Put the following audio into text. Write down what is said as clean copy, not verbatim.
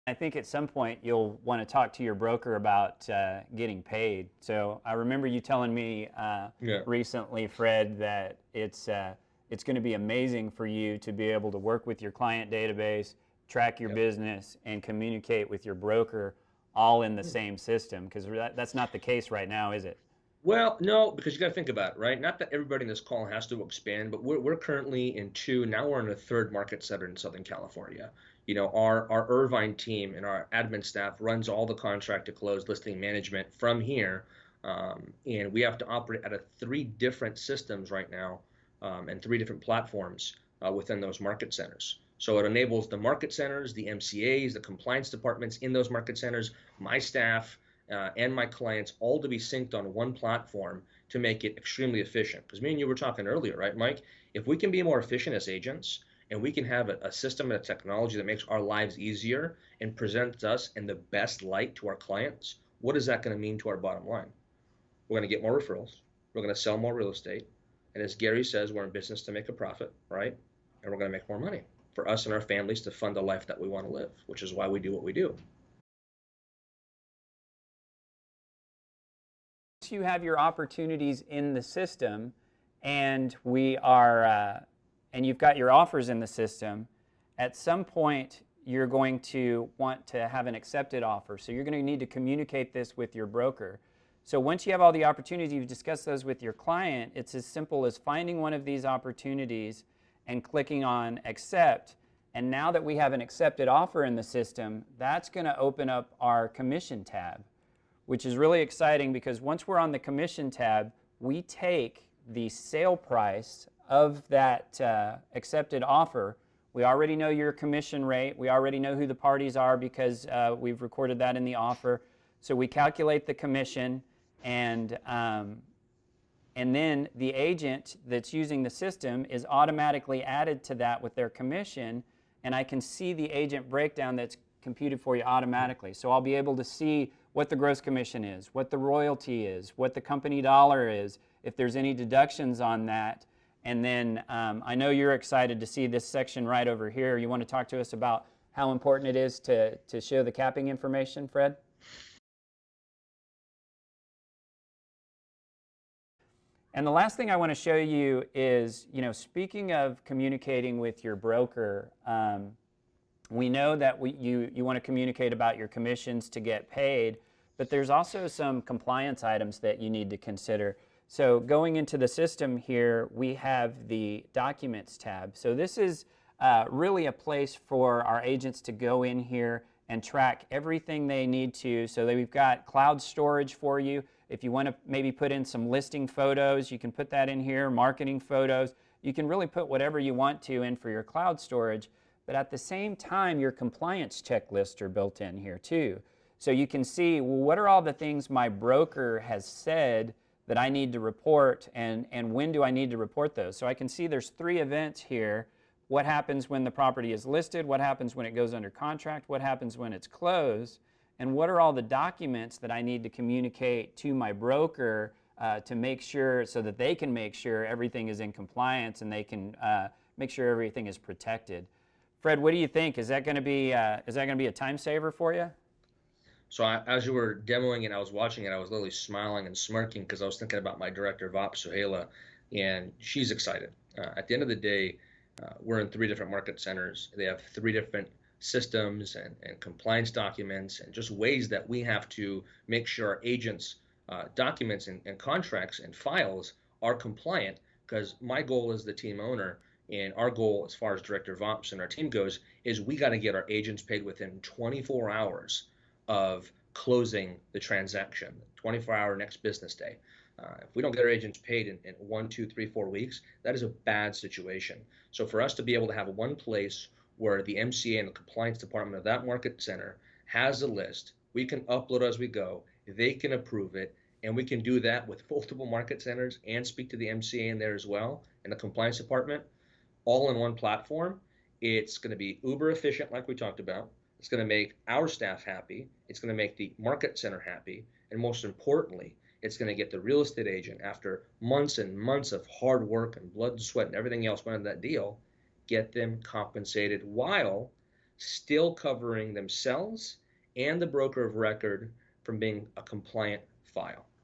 I think at some point you'll want to talk to your broker about getting paid. So I remember you telling me Yeah. recently, Fred, that it's going to be amazing for you to be able to work with your client database, track your Yeah. business, and communicate with your broker all in the same system. Because that's not the case right now, is it? Well, no, because you got to think about it, right? Not that everybody in this call has to expand, but we're currently in two. Now we're in a third market center in Southern California. Our Irvine team and our admin staff runs all the contract to close listing management from here, and we have to operate out of three different systems right now, and three different platforms within those market centers. So it enables the market centers, the MCAs, the compliance departments in those market centers, my staff, and my clients all to be synced on one platform to make it extremely efficient. Because me and you were talking earlier, right, Mike? If we can be more efficient as agents and we can have a system and a technology that makes our lives easier and presents us in the best light to our clients, what is that going to mean to our bottom line? We're going to get more referrals. We're going to sell more real estate. And as Gary says, we're in business to make a profit, right? And we're going to make more money for us and our families to fund the life that we want to live, which is why we do what we do. You have your opportunities in the system, and we are, and you've got your offers in the system. At some point, you're going to want to have an accepted offer. So you're going to need to communicate this with your broker. So once you have all the opportunities, you've discussed those with your client, it's as simple as finding one of these opportunities and clicking on accept. And now that we have an accepted offer in the system, that's going to open up our commission tab, which is really exciting because once we're on the commission tab, we take the sale price of that accepted offer. We already know your commission rate. We already know who the parties are because we've recorded that in the offer. So we calculate the commission, and then the agent that's using the system is automatically added to that with their commission, and I can see the agent breakdown that's computed for you automatically. So I'll be able to see what the gross commission is, what the royalty is, what the company dollar is, if there's any deductions on that. And then I know you're excited to see this section right over here. You want to talk to us about how important it is to show the capping information, Fred? And the last thing I want to show you is, speaking of communicating with your broker, we know that you want to communicate about your commissions to get paid, but there's also some compliance items that you need to consider. So going into the system here, we have the Documents tab. So this is really a place for our agents to go in here and track everything they need to. So that we've got cloud storage for you. If you want to maybe put in some listing photos, you can put that in here, marketing photos. You can really put whatever you want to in for your cloud storage. But at the same time, your compliance checklists are built in here too. So you can see, well, what are all the things my broker has said that I need to report, and when do I need to report those? So I can see there's 3 events here. What happens when the property is listed? What happens when it goes under contract? What happens when it's closed? And what are all the documents that I need to communicate to my broker to make sure, so that they can make sure everything is in compliance and they can make sure everything is protected. Fred, what do you think? Is that going to be a time saver for you? So as you were demoing it, I was watching it. I was literally smiling and smirking because I was thinking about my director of ops, Suhaila, and she's excited. At the end of the day, we're in 3 different market centers. They have 3 different systems and compliance documents and just ways that we have to make sure our agents' documents and contracts and files are compliant. Because my goal as the team owner and our goal as far as director of ops and our team goes is we got to get our agents paid within 24 hours of closing the transaction, 24-hour next business day. If we don't get our agents paid in 1, 2, 3, 4 weeks, that is a bad situation. So for us to be able to have one place where the MCA and the compliance department of that market center has a list, we can upload as we go, they can approve it, and we can do that with multiple market centers and speak to the MCA in there as well and the compliance department all in one platform. It's going to be uber efficient, like we talked about. It's going to make our staff happy. It's going to make the market center happy. And most importantly, it's going to get the real estate agent, after months and months of hard work and blood and sweat and everything else went into that deal, get them compensated while still covering themselves and the broker of record from being a compliant file.